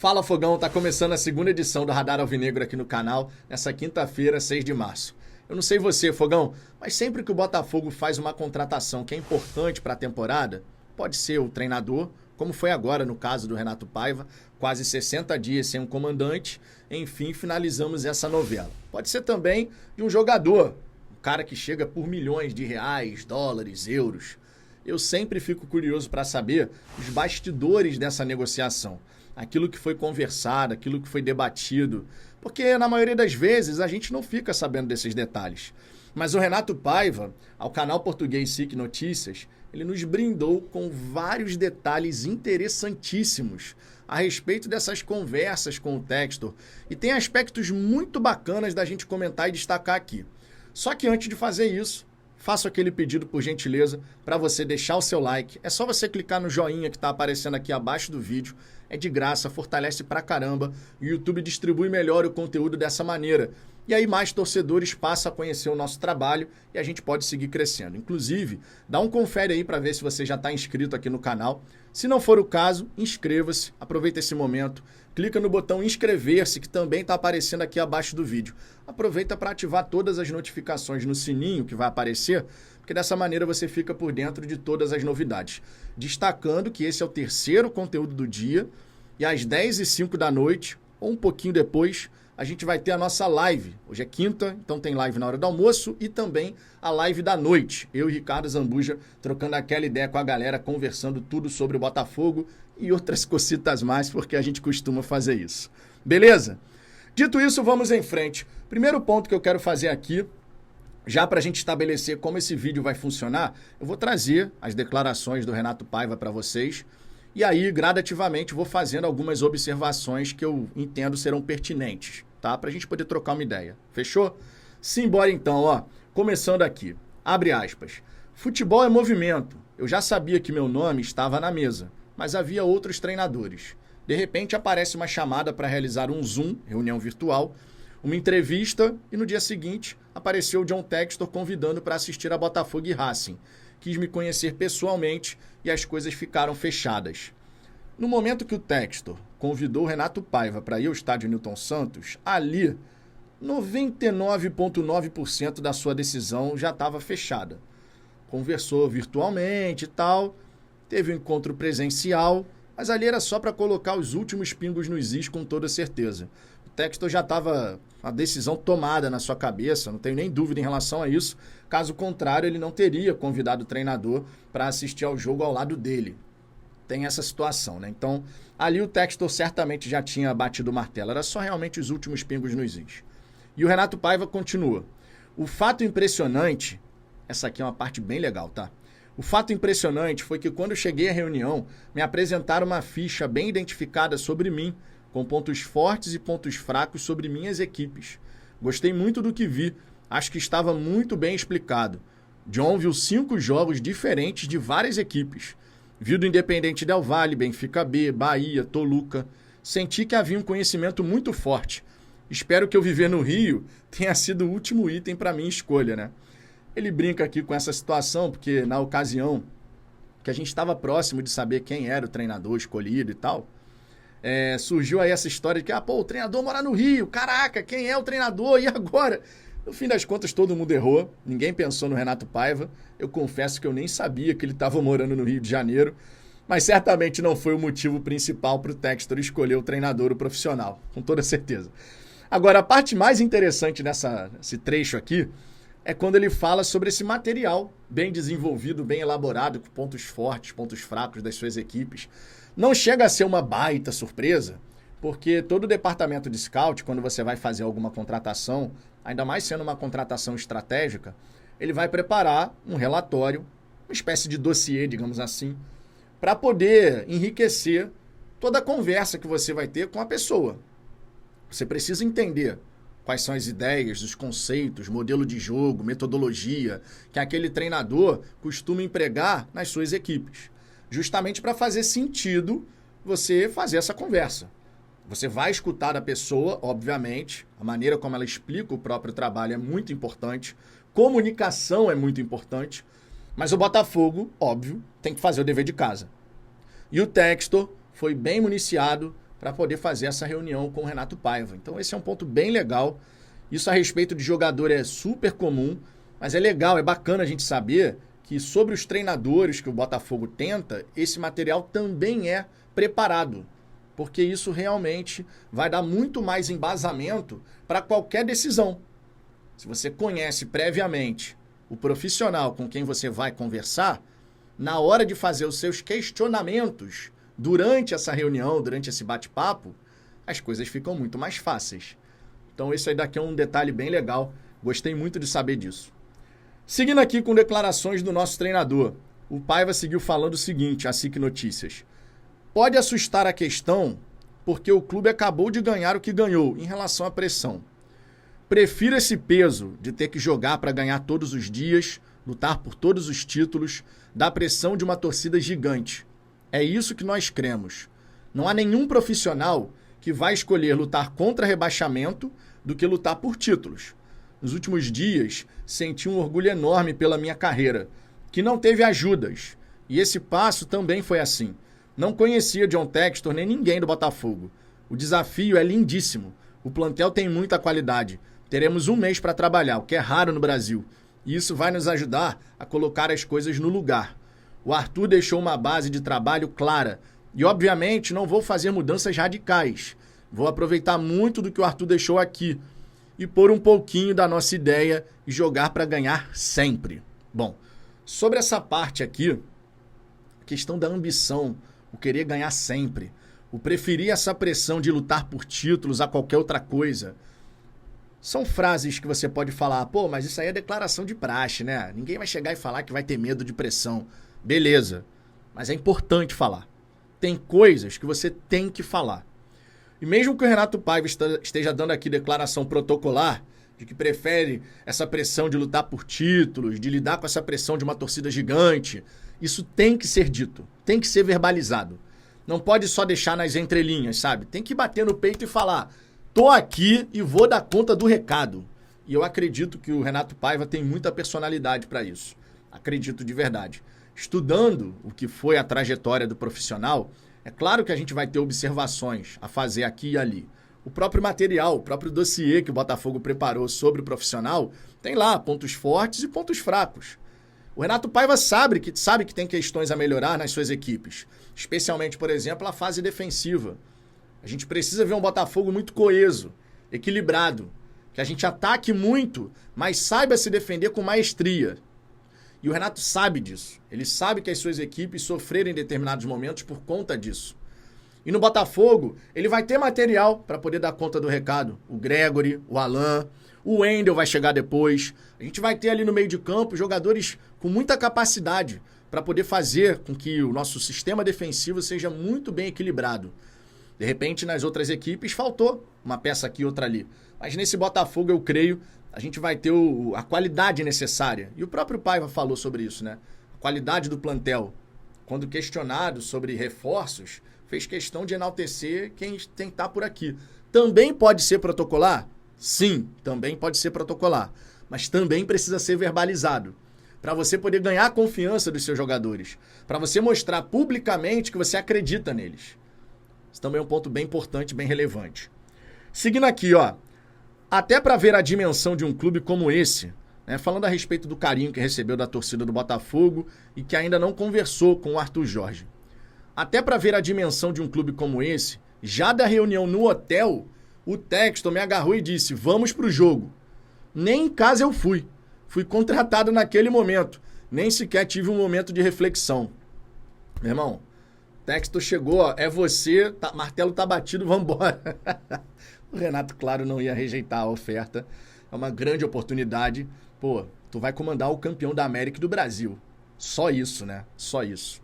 Fala Fogão, tá começando a segunda edição do Radar Alvinegro aqui no canal, nessa quinta-feira, 6 de março. Eu não sei você, Fogão, mas sempre que o Botafogo faz uma contratação que é importante para a temporada, pode ser o treinador, como foi agora no caso do Renato Paiva, quase 60 dias sem um comandante, enfim, finalizamos essa novela. Pode ser também de um jogador, um cara que chega por milhões de reais, dólares, euros. Eu sempre fico curioso para saber os bastidores dessa negociação. Aquilo que foi conversado, aquilo que foi debatido. Porque, na maioria das vezes, a gente não fica sabendo desses detalhes. Mas o Renato Paiva, ao canal português SIC Notícias, ele nos brindou com vários detalhes interessantíssimos a respeito dessas conversas com o Textor. E tem aspectos muito bacanas da gente comentar e destacar aqui. Só que antes de fazer isso, faço aquele pedido, por gentileza, para você deixar o seu like. É só você clicar no joinha que está aparecendo aqui abaixo do vídeo. É de graça, fortalece pra caramba. O YouTube distribui melhor o conteúdo dessa maneira. E aí mais torcedores passam a conhecer o nosso trabalho e a gente pode seguir crescendo. Inclusive, dá um confere aí para ver se você já está inscrito aqui no canal. Se não for o caso, inscreva-se, aproveita esse momento. Clica no botão inscrever-se, que também está aparecendo aqui abaixo do vídeo. Aproveita para ativar todas as notificações no sininho que vai aparecer, porque dessa maneira você fica por dentro de todas as novidades. Destacando que esse é o terceiro conteúdo do dia, e às 10h05 da noite, ou um pouquinho depois, a gente vai ter a nossa live. Hoje é quinta, então tem live na hora do almoço e também a live da noite. Eu e Ricardo Zambuja trocando aquela ideia com a galera, conversando tudo sobre o Botafogo e outras cositas mais, porque a gente costuma fazer isso. Beleza? Dito isso, vamos em frente. Primeiro ponto que eu quero fazer aqui, já para a gente estabelecer como esse vídeo vai funcionar, eu vou trazer as declarações do Renato Paiva para vocês. E aí, gradativamente, vou fazendo algumas observações que eu entendo serão pertinentes, tá? Para a gente poder trocar uma ideia. Fechou? Simbora então, ó. Começando aqui. Abre aspas. Futebol é movimento. Eu já sabia que meu nome estava na mesa, mas havia outros treinadores. De repente, aparece uma chamada para realizar um Zoom, reunião virtual, uma entrevista e no dia seguinte apareceu o John Textor convidando para assistir a Botafogo e Racing. Quis me conhecer pessoalmente e as coisas ficaram fechadas. No momento que o Textor convidou o Renato Paiva para ir ao estádio Newton Santos, ali, 99,9% da sua decisão já estava fechada. Conversou virtualmente e tal, teve um encontro presencial, mas ali era só para colocar os últimos pingos nos is com toda certeza. O Textor já estava a decisão tomada na sua cabeça, não tenho nem dúvida em relação a isso. Caso contrário, ele não teria convidado o treinador para assistir ao jogo ao lado dele. Tem essa situação, né? Então, ali o Textor certamente já tinha batido o martelo. Era só realmente os últimos pingos nos is. E o Renato Paiva continua. O fato impressionante, essa aqui é uma parte bem legal, tá? O fato impressionante foi que quando eu cheguei à reunião, me apresentaram uma ficha bem identificada sobre mim, com pontos fortes e pontos fracos sobre minhas equipes. Gostei muito do que vi, acho que estava muito bem explicado. John viu 5 jogos diferentes de várias equipes. Viu do Independente Del Valle, Benfica B, Bahia, Toluca. Senti que havia um conhecimento muito forte. Espero que eu viver no Rio tenha sido o último item para minha escolha, né? Ele brinca aqui com essa situação, porque na ocasião que a gente estava próximo de saber quem era o treinador escolhido e tal, surgiu aí essa história de que, o treinador mora no Rio, caraca, quem é o treinador? E agora? No fim das contas, todo mundo errou, ninguém pensou no Renato Paiva. Eu confesso que eu nem sabia que ele estava morando no Rio de Janeiro, mas certamente não foi o motivo principal para o Textor escolher o treinador, o profissional, com toda certeza. Agora, a parte mais interessante nesse trecho aqui é quando ele fala sobre esse material bem desenvolvido, bem elaborado, com pontos fortes, pontos fracos das suas equipes. Não chega a ser uma baita surpresa, porque todo o departamento de scout, quando você vai fazer alguma contratação, ainda mais sendo uma contratação estratégica, ele vai preparar um relatório, uma espécie de dossiê, digamos assim, para poder enriquecer toda a conversa que você vai ter com a pessoa. Você precisa entender quais são as ideias, os conceitos, modelo de jogo, metodologia que aquele treinador costuma empregar nas suas equipes. Justamente para fazer sentido você fazer essa conversa. Você vai escutar da pessoa, obviamente, a maneira como ela explica o próprio trabalho é muito importante, comunicação é muito importante, mas o Botafogo, óbvio, tem que fazer o dever de casa. E o Textor foi bem municiado para poder fazer essa reunião com o Renato Paiva. Então esse é um ponto bem legal. Isso a respeito de jogador é super comum, mas é legal, é bacana a gente saber que sobre os treinadores que o Botafogo tenta, esse material também é preparado, porque isso realmente vai dar muito mais embasamento para qualquer decisão. Se você conhece previamente o profissional com quem você vai conversar, na hora de fazer os seus questionamentos durante essa reunião, durante esse bate-papo, as coisas ficam muito mais fáceis. Então esse aí daqui é um detalhe bem legal, gostei muito de saber disso. Seguindo aqui com declarações do nosso treinador, o Paiva seguiu falando o seguinte, a SIC Notícias. Pode assustar a questão porque o clube acabou de ganhar o que ganhou em relação à pressão. Prefiro esse peso de ter que jogar para ganhar todos os dias, lutar por todos os títulos, da pressão de uma torcida gigante. É isso que nós cremos. Não há nenhum profissional que vai escolher lutar contra rebaixamento do que lutar por títulos. Nos últimos dias, senti um orgulho enorme pela minha carreira, que não teve ajudas. E esse passo também foi assim. Não conhecia John Textor nem ninguém do Botafogo. O desafio é lindíssimo. O plantel tem muita qualidade. Teremos um mês para trabalhar, o que é raro no Brasil. E isso vai nos ajudar a colocar as coisas no lugar. O Arthur deixou uma base de trabalho clara. E, obviamente, não vou fazer mudanças radicais. Vou aproveitar muito do que o Arthur deixou aqui e pôr um pouquinho da nossa ideia e jogar para ganhar sempre. Bom, sobre essa parte aqui, a questão da ambição, o querer ganhar sempre, o preferir essa pressão de lutar por títulos a qualquer outra coisa, são frases que você pode falar, pô, mas isso aí é declaração de praxe, né? Ninguém vai chegar e falar que vai ter medo de pressão. Beleza, mas é importante falar. Tem coisas que você tem que falar. E mesmo que o Renato Paiva esteja dando aqui declaração protocolar, de que prefere essa pressão de lutar por títulos, de lidar com essa pressão de uma torcida gigante, isso tem que ser dito, tem que ser verbalizado. Não pode só deixar nas entrelinhas, sabe? Tem que bater no peito e falar, tô aqui e vou dar conta do recado. E eu acredito que o Renato Paiva tem muita personalidade para isso. Acredito de verdade. Estudando o que foi a trajetória do profissional, é claro que a gente vai ter observações a fazer aqui e ali. O próprio material, o próprio dossiê que o Botafogo preparou sobre o profissional, tem lá pontos fortes e pontos fracos. O Renato Paiva sabe que tem questões a melhorar nas suas equipes, especialmente, por exemplo, a fase defensiva. A gente precisa ver um Botafogo muito coeso, equilibrado, que a gente ataque muito, mas saiba se defender com maestria. E o Renato sabe disso. Ele sabe que as suas equipes sofreram em determinados momentos por conta disso. E no Botafogo, ele vai ter material para poder dar conta do recado. O Gregory, o Alan, o Wendel vai chegar depois. A gente vai ter ali no meio de campo jogadores com muita capacidade para poder fazer com que o nosso sistema defensivo seja muito bem equilibrado. De repente, nas outras equipes, faltou uma peça aqui e outra ali. Mas nesse Botafogo, eu creio, a gente vai ter a qualidade necessária. E o próprio Paiva falou sobre isso, né? A qualidade do plantel. Quando questionado sobre reforços, fez questão de enaltecer quem tem que estar por aqui. Também pode ser protocolar? Sim, também pode ser protocolar. Mas também precisa ser verbalizado. Para você poder ganhar a confiança dos seus jogadores. Para você mostrar publicamente que você acredita neles. Isso também é um ponto bem importante, bem relevante. Seguindo aqui, ó. Até para ver a dimensão de um clube como esse, né, falando a respeito do carinho que recebeu da torcida do Botafogo e que ainda não conversou com o Arthur Jorge. Até para ver a dimensão de um clube como esse, já da reunião no hotel, o Textor me agarrou e disse, vamos pro jogo. Nem em casa eu fui. Fui contratado naquele momento. Nem sequer tive um momento de reflexão. Meu irmão, Textor chegou, ó, é você, martelo tá batido, vambora. O Renato, claro, não ia rejeitar a oferta. É uma grande oportunidade. Pô, tu vai comandar o campeão da América e do Brasil. Só isso, né? Só isso.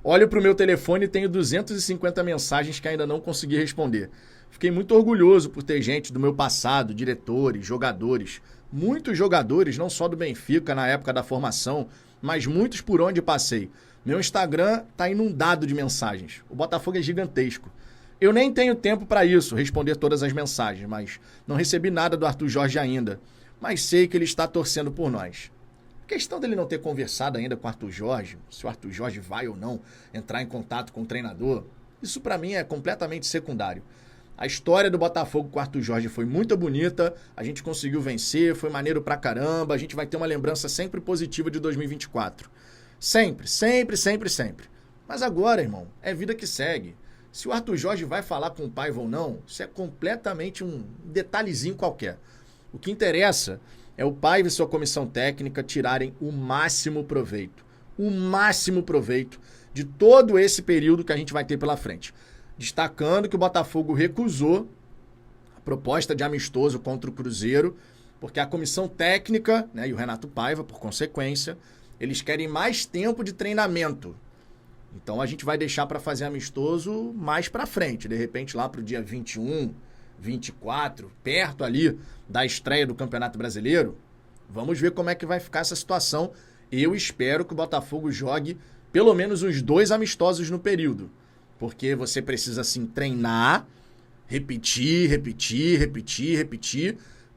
Olho pro meu telefone e tenho 250 mensagens que ainda não consegui responder. Fiquei muito orgulhoso por ter gente do meu passado, diretores, jogadores. Muitos jogadores, não só do Benfica na época da formação, mas muitos por onde passei. Meu Instagram tá inundado de mensagens. O Botafogo é gigantesco. Eu nem tenho tempo para isso, responder todas as mensagens, mas não recebi nada do Arthur Jorge ainda. Mas sei que ele está torcendo por nós. A questão dele não ter conversado ainda com o Arthur Jorge, se o Arthur Jorge vai ou não entrar em contato com o treinador, Isso para mim é completamente secundário. A história do Botafogo com o Arthur Jorge foi muito bonita, a gente conseguiu vencer, foi maneiro pra caramba, a gente vai ter uma lembrança sempre positiva de 2024. Sempre, sempre, sempre, sempre. Mas agora, irmão, é vida que segue. Se o Arthur Jorge vai falar com o Paiva ou não, isso é completamente um detalhezinho qualquer. O que interessa é o Paiva e sua comissão técnica tirarem o máximo proveito de todo esse período que a gente vai ter pela frente. Destacando que o Botafogo recusou a proposta de amistoso contra o Cruzeiro, porque a comissão técnica, né, e o Renato Paiva, por consequência, eles querem mais tempo de treinamento. Então a gente vai deixar para fazer amistoso mais para frente, de repente lá para o dia 21, 24, perto ali da estreia do Campeonato Brasileiro. Vamos ver como é que vai ficar essa situação. Eu espero que o Botafogo jogue pelo menos uns 2 amistosos no período. Porque você precisa, assim, treinar, repetir,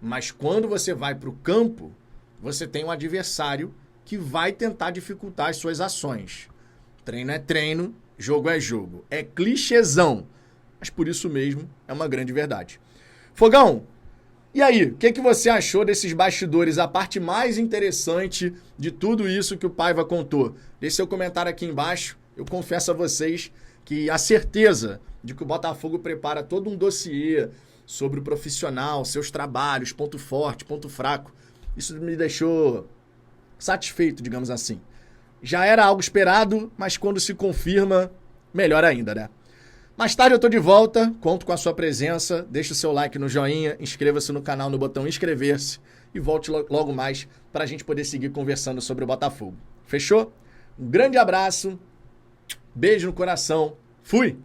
mas quando você vai para o campo, você tem um adversário que vai tentar dificultar as suas ações. Treino é treino, jogo é jogo. É clichêzão, mas por isso mesmo é uma grande verdade. Fogão, e aí, o que você achou desses bastidores? A parte mais interessante de tudo isso que o Paiva contou. Deixe seu comentário aqui embaixo. Eu confesso a vocês que a certeza de que o Botafogo prepara todo um dossiê sobre o profissional, seus trabalhos, ponto forte, ponto fraco, isso me deixou satisfeito, digamos assim. Já era algo esperado, mas quando se confirma, melhor ainda, né? Mais tarde eu tô de volta, conto com a sua presença, deixa o seu like no joinha, inscreva-se no canal no botão inscrever-se e volte logo mais para a gente poder seguir conversando sobre o Botafogo. Fechou? Um grande abraço, beijo no coração, fui!